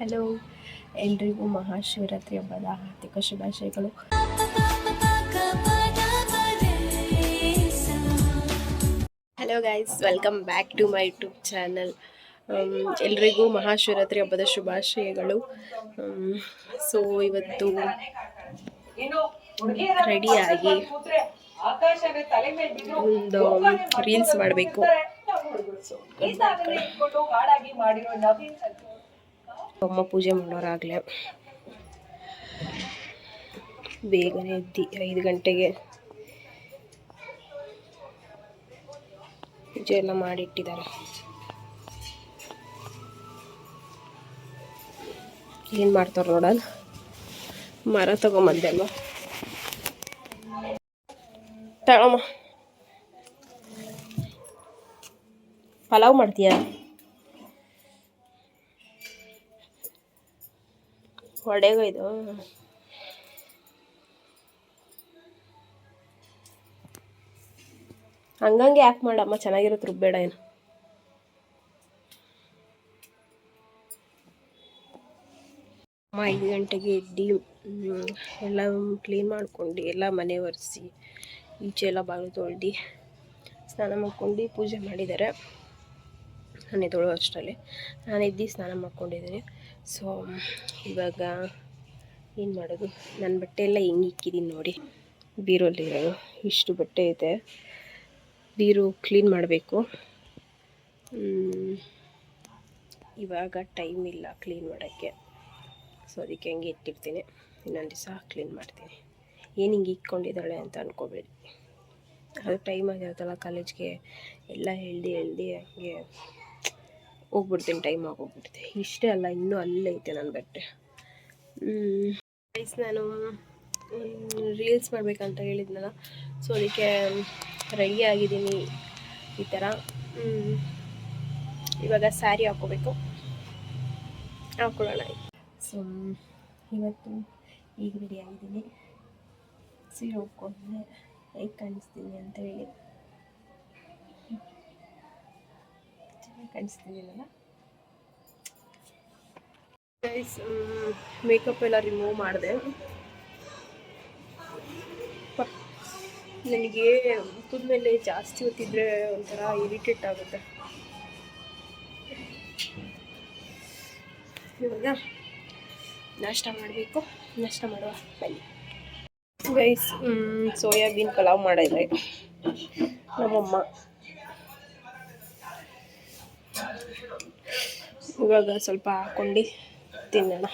Hello, ಎಲ್ರಿಗೂ ಮಹಾಶಿವರಾತ್ರಿ ಹಬ್ಬದ ಹಾರ್ದಿಕ ಶುಭಾಶಯಗಳು. Hello guys, welcome back to my YouTube channel. ಎಲ್ರಿಗೂ ಮಹಾಶಿವರಾತ್ರಿ ಹಬ್ಬದ ಶುಭಾಶಯಗಳು. ಸೊ ಇವತ್ತು ರೆಡಿಯಾಗಿ ಒಂದು ರೀಲ್ಸ್ ಮಾಡಬೇಕು. ಅಮ್ಮ ಪೂಜೆ ಮಾಡೋರಾಗಲೇ ಬೇಗನೆ ಎದ್ದು 5 ಗಂಟೆಗೆ ಪೂಜೆ ಎಲ್ಲ ಮಾಡಿಟ್ಟಿದ್ದಾರೆ. ಏನು ಮಾಡ್ತಾರೆ ನೋಡೋಣ. ಮರ ತಗೊಂಬಂದೆ ಅಲ್ವಾ, ತಗೊಮ್ಮ. ಪಲಾವ್ ಮಾಡ್ತೀಯ? ಒಡೆಗ ಇದು ಹಂಗಂಗೆ ಯಾಕೆ ಮಾಡಮ್ಮ, ಚೆನ್ನಾಗಿರುತ್ತೆ, ರುಬ್ಬೇಡ ಏನು. ಅಮ್ಮ 5 ಗಂಟೆಗೆ ಎದ್ದು ಎಲ್ಲ ಕ್ಲೀನ್ ಮಾಡ್ಕೊಂಡು ಎಲ್ಲ ಮನೆ ಒರೆಸಿ ಈಚೆ ಎಲ್ಲ ಬಾಗಿಲು ತೊಳ್ದು ಸ್ನಾನ ಮಾಡ್ಕೊಂಡು ಪೂಜೆ ಮಾಡಿದ್ದಾರೆ. ನಾನೇ ತೊಳೋ ಅಷ್ಟರಲ್ಲಿ ನಾನು ಎದ್ದು ಸ್ನಾನ ಮಾಡ್ಕೊಂಡಿದ್ದೀನಿ. ಸೊ ಇವಾಗ ಏನು ಮಾಡೋದು, ನನ್ನ ಬಟ್ಟೆ ಎಲ್ಲ ಹೆಂಗೆ ಇಕ್ಕಿದ್ದೀನಿ ನೋಡಿ, ಬೀರೋಲ್ಲಿರೋದು ಇಷ್ಟು ಬಟ್ಟೆ ಇದೆ. ಬೀರು ಕ್ಲೀನ್ ಮಾಡಬೇಕು. ಇವಾಗ ಟೈಮ್ ಇಲ್ಲ ಕ್ಲೀನ್ ಮಾಡೋಕ್ಕೆ, ಸೊ ಅದಕ್ಕೆ ಹಂಗೆ ಇಟ್ಟಿರ್ತೀನಿ. ಇನ್ನೊಂದು ದಿವಸ ಕ್ಲೀನ್ ಮಾಡ್ತೀನಿ. ಏನು ಹಿಂಗೆ ಇಕ್ಕೊಂಡಿದ್ದಾಳೆ ಅಂತ ಅಂದ್ಕೋಬೇಡಿ, ಅದು ಟೈಮ್ ಆಗಿರುತ್ತಲ್ಲ ಕಾಲೇಜ್ಗೆ ಎಲ್ಲ ಹೇಳ್ದು ಹಂಗೆ ಹೋಗ್ಬಿಡ್ತೀನಿ, ಟೈಮ್ ಆಗೋಗ್ಬಿಡ್ತೀನಿ. ಇಷ್ಟೇ ಅಲ್ಲ, ಇನ್ನೂ ಅಲ್ಲೈತೆ ನನ್ನ ಬಟ್ಟೆ. ನಾನು ರೀಲ್ಸ್ ಮಾಡಬೇಕಂತ ಹೇಳಿದ್ನಲ್ಲ, ಸೊ ಅದಕ್ಕೆ ರೆಡಿ ಆಗಿದ್ದೀನಿ ಈ ಥರ. ಇವಾಗ ಸ್ಯಾರಿ ಹಾಕ್ಕೋಬೇಕು, ಹಾಕ್ಕೊಳ್ಳೋಣ. ಸೊ ಇವತ್ತು ಈಗ ರೆಡಿ ಆಗಿದ್ದೀನಿ. ಸೀರೆ ಉಟ್ಕೊಂಡ್ರೆ ಹೇಗೆ ಕಾಣಿಸ್ತೀನಿ ಅಂತ ಹೇಳಿ. ಚೆನ್ನಾಗಿ ಕಾಣಿಸ್ತಿದ್ದೀನಲ್ಲ ಗೈಸ್. ಮೇಕಪ್ ಎಲ್ಲ ರಿಮೂವ್ ಮಾಡಿದೆ. ನನಗೆ ಮುಖದ ಮೇಲೆ ಜಾಸ್ತಿ ಹೊತ್ತಿದ್ರೆ ಒಂಥರ ಇರಿಟೇಟ್ ಆಗುತ್ತೆ. ಇವಾಗ ನಾಷ್ಟ ಮಾಡಬೇಕು, ನಾಷ್ಟ ಮಾಡುವ ಬನ್ನಿ ಗೈಸ್. ಸೋಯಾಬೀನ್ ಪಲಾವ್ ಮಾಡಿದ್ರೆ ನಮ್ಮಮ್ಮ. ಇವಾಗ ಸ್ವಲ್ಪ ಹಾಕ್ಕೊಂಡು ತಿನ್ನೋಣ.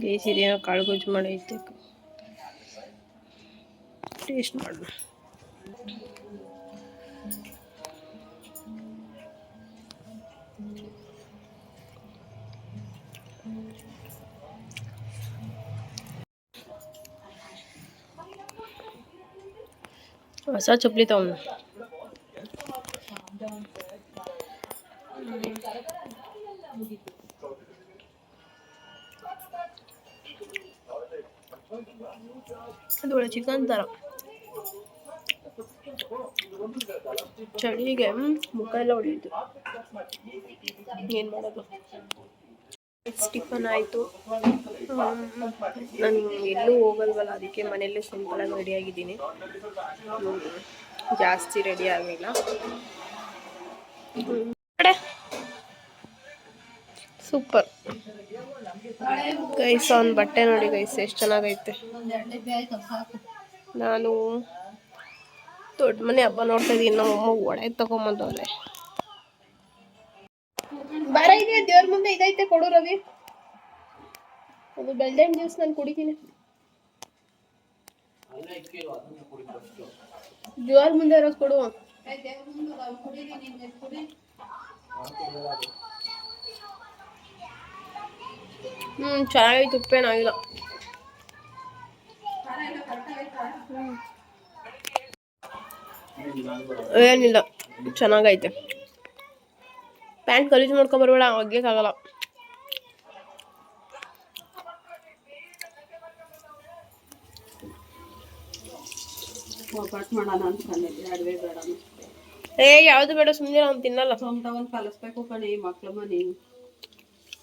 ಗೈಸ್ ಇದೇನೋ ಕಾಳುಗೊಜ್ಜು ಮಾಡೈತೆ, ಟೇಸ್ಟ್ ಮಾಡೋಣ. ಹೊಸ ಚಪ್ಪಲಿ ತಗೊಂಡು ಅದು ಒಳ್ಳೆ ಚಿಕನ್ ಥರ. ಚಳಿಗೆ ಮುಖ ಎಲ್ಲ ಹೊಡೆಯಿತು, ಏನು ಮಾಡೋದು. ಟಿಫನ್ ಆಯಿತು. ನಾನು ಎಲ್ಲೂ ಹೋಗಲ್ವಲ್ಲ, ಅದಕ್ಕೆ ಮನೆಯಲ್ಲೇ ಸಿಂಪಲಾಗಿ ರೆಡಿಯಾಗಿದ್ದೀನಿ. ಜಾಸ್ತಿ ರೆಡಿ ಆಗಿಲ್ಲ. Super guys. ಅವ್ನ ಬಟ್ಟೆ ನೋಡಿ ಗೈಸ್, ಎಷ್ಟು ಚೆನ್ನಾಗೈತೆ. ನಾನು ದೊಡ್ಡ ಮನೆ ಹಬ್ಬ ನೋಡ್ತಾ ಇದ್ದೀನಿ. ನಮ್ಮಮ್ಮ ಒಡೆ ತಗೊಂಬಂದವ್ರೆ. ಬರ ಇದೆ ದೇವ್ರ ಮುಂದೆ ಇದೈತೆ, ಕೊಡು ರವಿ. ಅದು ಬೆಳ್ದೆಣ್ಣೆ ಜ್ಯೂಸ್ ನಾನು ಕುಡಿತೀನಿ. ದೇವ್ರ ಮುಂದೆ ಇರೋದು ಕೊಡು. ಚೆನ್ನಾಗೈತೆ, ಉಪ್ಪೇನಾಗಿಲ್ಲ. ಏನಿಲ್ಲ, ಚೆನ್ನಾಗೈತೆ. ಪ್ಯಾಂಟ್ ಗಲೀಜು ಮಾಡ್ಕೊಂಬರ್ಬೇಡ, ಒಗ್ಯಕ್ಕಾಗಲ್ಲ. ಕಟ್ ಮಾಡೋಣ ಅಂತ ಅಡುಗೆ ಬೇಡ. ಏ ಯಾವ್ದು ಬೇಡ ಸುಮ್ಮನೆ ಅವ್ನು ತಿನ್ನಲ್ಲ. ಸೊಂಟ ಒಂದು ಕಲಿಸ್ಬೇಕು ಕಣೆ ಮಕ್ಳು ಮನೆ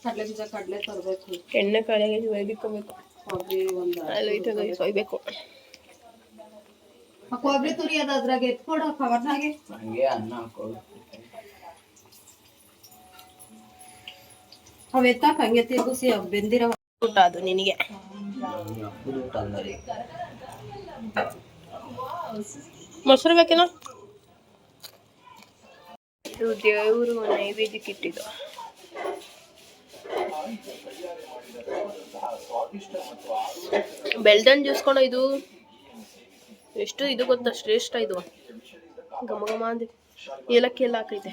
ಕಡಲೆ ಬೀಜ ಕಡಲೆ ತರಬೇಕು ಎಣ್ಣೆ ಕಾಳಿಗೆ ಒಯ್ಬಿಕ್ಕೋಬೇಕು ಕೊಬ್ಬರಿ ಒಂದು ಅಲ್ಲೈತದ ಒಯ್ಬೇಕು ಕೊಬ್ಬರಿ ತುರಿಯೋದು ಅದ್ರಾಗೆ ಎತ್ಕೊಡು ಕವರ್ನಾಗೆ ಹಂಗೆ ಅನ್ನ ಹಾಕೋದು ಅವೆತ್ತಾಕ ಹಂಗೆ ತಿರುಗಿಸಿ ಬೆಂದಿರೋ ಊಟ ಅದು ನಿನಗೆ ಮೊಸರು ಬೇಕೇನೋ ಇದು ದೇವರು ನೈವೇದ್ಯಕ್ಕೆ ಇಟ್ಟಿದ್ದು ಬೆಳ್ದನ್ ಜ್ಯೂಸ್ ಕೊಡೋ ಇದು ಎಷ್ಟು ಇದು ಗೊತ್ತಾ ಶ್ರೇಷ್ಠ ಇದು ಘಮ ಘಮ ಅಂದಿ ಏಲಕ್ಕಿ ಎಲ್ಲ ಹಾಕೈತೆ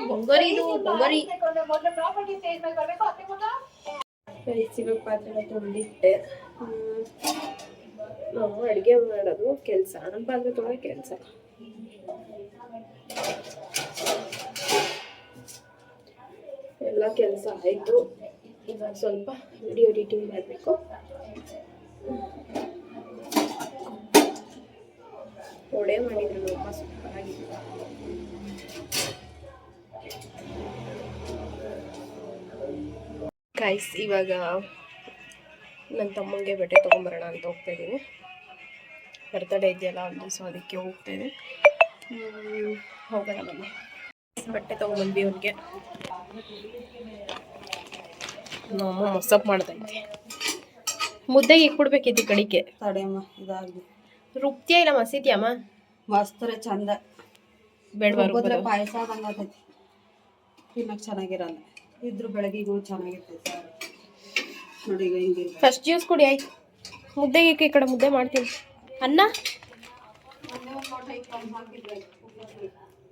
ಬೊಂಗರಿ ಇದು ಬೊಂಗರಿ ಸಿಗೋ ಪಾತ್ರೆ ತೊಳೆದಿಟ್ಟೆ ನಾವು ಅಡುಗೆ ಮಾಡೋದು ಕೆಲಸ ನಮ್ಮ ಪಾತ್ರೆ ತೊಳೆಯೋ ಕೆಲಸ ಎಲ್ಲ ಕೆಲಸ ಆಯಿತು ಇವಾಗ ಸ್ವಲ್ಪ ವಿಡಿಯೋ ಎಡಿಟಿಂಗ್ ಮಾಡಬೇಕು ಒಡೆ ಮಾಡಿದ್ರು ನಮ್ಮ ಸೂಪರಾಗಿತ್ತು ಗೈಸ್ ಇವಾಗ ನನ್ನ ತಮ್ಮಂಗೆ ಬಟ್ಟೆ ತೊಗೊಂಬರೋಣ ಅಂತ ಹೋಗ್ತಾ ಇದ್ದೀನಿ ಬರ್ತಡೇ ಇದೆಯಲ್ಲ ಒಂದು ಸೊ ಅದಕ್ಕೆ ಹೋಗ್ತಾ ಇದ್ದೀನಿ ಹೋಗೋಣ ಬನ್ನಿ ಬಟ್ಟೆ ತೊಗೊಂಬಂದ್ವಿ ಅವ್ರಿಗೆ ನಮ್ಮ ಮೊಸಪ್ ಮಾಡ್ತೈತೆ ಮುದ್ದೆಗೆ ಇಕ್ಬಿಡ್ಬೇಕಿತ್ತು ಕಡಿಕೆ ತಡೆಯಮ್ಮ ಇದಾಗಿ ರುಬ್ತಿಯ ಇಲ್ಲ ಮಸೀತಿಯಮ್ಮ ಮಸ್ತ್ರೆ ಚಂದ ಬೇಡ ಪಾಯಸ ಆದಂಗೆ ಆಗ್ತೈತಿ ತಿನ್ನಕ್ಕೆ ಚೆನ್ನಾಗಿರಲ್ಲ ಇದ್ರ ಬೆಳಗ್ಗೆಗೂ ಚೆನ್ನಾಗಿರ್ತೈತೆ ನೋಡಿ ಈಗ ಹಿಂಗೆ ಫಸ್ಟ್ ಜ್ಯೂಸ್ ಕುಡಿ ಆಯ್ತು ಮುದ್ದೆಗೆ ಈ ಕಡೆ ಮುದ್ದೆ ಮಾಡ್ತೀನಿ ಅನ್ನ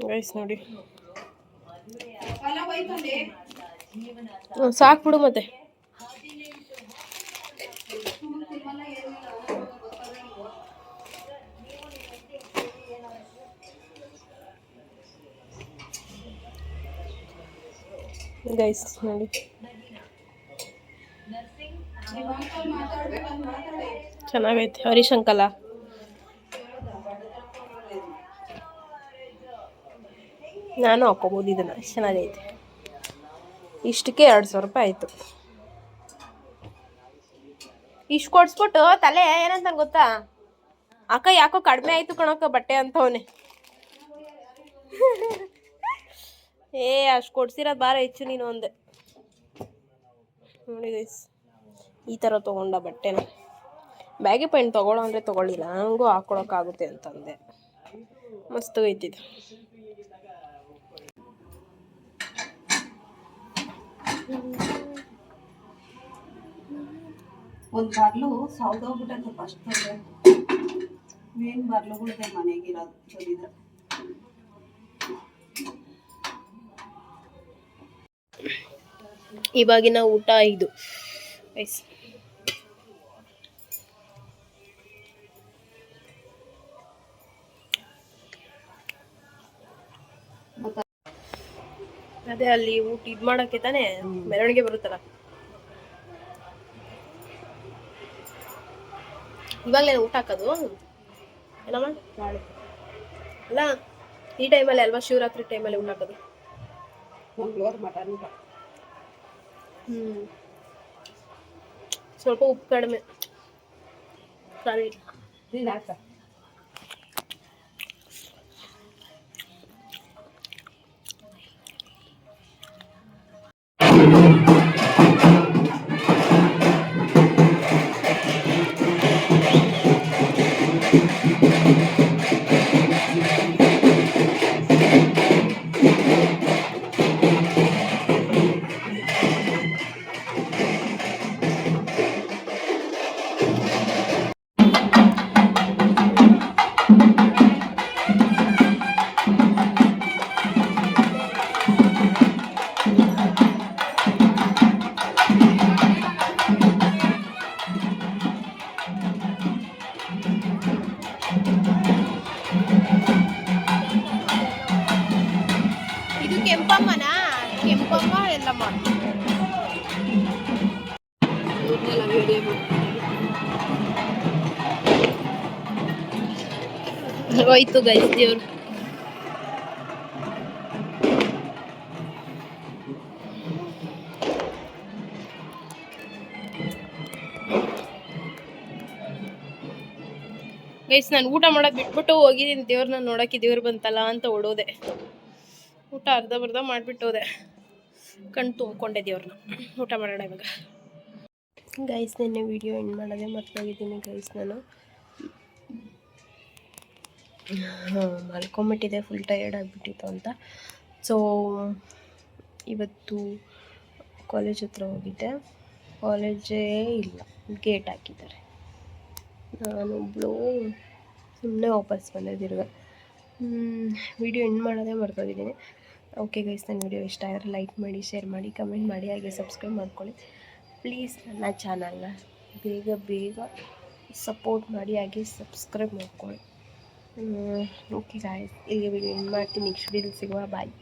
ಗೈಸ್ ನೋಡಿ ಸಾಕು ಬಿಡು ಮತ್ತೆ ಗೈಸ್ ನೋಡಿ ಚೆನ್ನಾಗೈತೆ ಹರೀಶ್ ಅಂಕಲ ನಾನು ಹಾಕೋಬೋದು ಇದನ್ನು ಚೆನ್ನಾಗೈತೆ ಇಷ್ಟಕ್ಕೆ 2,000 ರೂಪಾಯಿ ಆಯಿತು ಇಷ್ಟು ಕೊಡ್ಸ್ಬಿಟ್ಟು ತಲೆ ಏನಂತ ಗೊತ್ತಾ ಅಕ್ಕ ಯಾಕೋ ಕಡಿಮೆ ಆಯಿತು ಕಣಕ್ಕ ಬಟ್ಟೆ ಅಂತವನೆ ಏ ಅಷ್ಟು ಕೊಡ್ಸಿರೋದು ಭಾಳ ಹೆಚ್ಚು ನೀನು ಒಂದೆ ನೋಡಿ ಗೈಸ್ ಈ ಥರ ತೊಗೊಂಡ ಬಟ್ಟೆನ ಬ್ಯಾಗಿ ಪ್ಯಾಂಟ್ ತೊಗೊಳ್ಳೋ ಅಂದರೆ ತೊಗೊಳ್ಳಿಲ್ಲ ನನಗೂ ಹಾಕ್ಕೊಳಕ್ಕಾಗುತ್ತೆ ಅಂತಂದೆ ಮಸ್ತ್ ಐತಿದ್ದು ಒಂದು ಬರ್ಲು ಸೌದೋಗ್ಬಿಟ್ಟೈತೆ ಫಸ್ಟ್ ಮೇನ್ ಬರ್ಲುಗಳಿದೆ ಮನೆಗಿರೋದು ಚೊಲಿದ ಇವಾಗಿನ ಊಟ ಇದು ಗೈಸ್ ಅದೇ ಅಲ್ಲಿ ಊಟ ಇದು ಮಾಡೋಕ್ಕೆ ತಾನೇ ಮೆರವಣಿಗೆ ಬರುತ್ತಲ್ಲ ಇವಾಗಲೇ ಊಟ ಹಾಕೋದು ಏನಮ್ಮ ಅಲ್ಲ ಈ ಟೈಮಲ್ಲಿ ಅಲ್ವಾ ಶಿವರಾತ್ರಿ ಟೈಮಲ್ಲಿ ಊಟ ಹಾಕೋದು ಮಂಗಳವಾರ ಮಟನ್ ಊಟ ಸ್ವಲ್ಪ ಉಪ್ಪು ಕಡಿಮೆ ಸರಿ ನೀನು ಹಾಕ ಎಲ್ಲ ಮಾಡ್ತಾರೆ. ಇವ್ರನ್ನೆಲ್ಲ ವಿಡಿಯೋ ಹೋಯ್ತು ಗೈಸ್ ದೇವ್ರು. ಗೈಸ್ ನಾನು ಊಟ ಮಾಡೋದು ಬಿಟ್ಬಿಟ್ಟು ಹೋಗಿದ್ದೀನಿ ದೇವ್ರನ್ನ ನೋಡೋಕ್ಕೆ. ದೇವ್ರು ಬಂತಲ್ಲ ಅಂತ ಓಡೋದೆ. ಊಟ ಅರ್ಧ ಮಾಡಿಬಿಟ್ಟು ಹೋದೆ. ಕಣ್ಣು ತುಂಬಿಕೊಂಡೆ ದೇವ್ರನ್ನ. ಊಟ ಮಾಡೋಣ ಇವಾಗ. ಗೈಸ್ ನಿನ್ನೆ ವಿಡಿಯೋ ಎಂಡ್ ಮಾಡೋದೇ ಮರ್ತೋಗಿದ್ದೀನಿ ಗೈಸ್. ನಾನು ಮಲ್ಕೊಂಬಿಟ್ಟಿದ್ದೆ, ಫುಲ್ ಟಯರ್ಡ್ ಆಗಿಬಿಟ್ಟಿತ್ತು ಅಂತ. ಸೊ ಇವತ್ತು ಕಾಲೇಜ್ ಹತ್ರ ಹೋಗಿದ್ದೆ. ಕಾಲೇಜೇ ಇಲ್ಲ, ಗೇಟ್ ಹಾಕಿದ್ದಾರೆ. ನಾನೊಬ್ಳು ಸುಮ್ಮನೆ ವಾಪಸ್ ಬಂದೆ ತಿರ್ಗ. ವಿಡಿಯೋ ಎಂಡ್ ಮಾಡೋದೇ ಮರ್ತೋಗಿದ್ದೀನಿ. ಓಕೆ ಗೈಸ್, ನನ್ನ ವಿಡಿಯೋ ಇಷ್ಟ ಆಗಿದ್ರೆ ಲೈಕ್ ಮಾಡಿ, ಶೇರ್ ಮಾಡಿ, ಕಮೆಂಟ್ ಮಾಡಿ, ಹಾಗೆ ಸಬ್ಸ್ಕ್ರೈಬ್ ಮಾಡ್ಕೊಳ್ಳಿ ಪ್ಲೀಸ್. ನನ್ನ ಚಾನಲ್ನ ಬೇಗ ಸಪೋರ್ಟ್ ಮಾಡಿ, ಹಾಗೆ ಸಬ್ಸ್ಕ್ರೈಬ್ ಮಾಡ್ಕೊಳ್ಳಿ. ಓಕೆ ಗಾಯ್ಸ್, ಇಲ್ಲಿಗೆ ವಿಡಿಯೋ ಎಂಡ್ ಮಾಡ್ತೀನಿ. ನೆಕ್ಸ್ಟ್ ವಿಡಿಯೋದಲ್ಲಿ ಸಿಗುವ. ಬಾಯ್.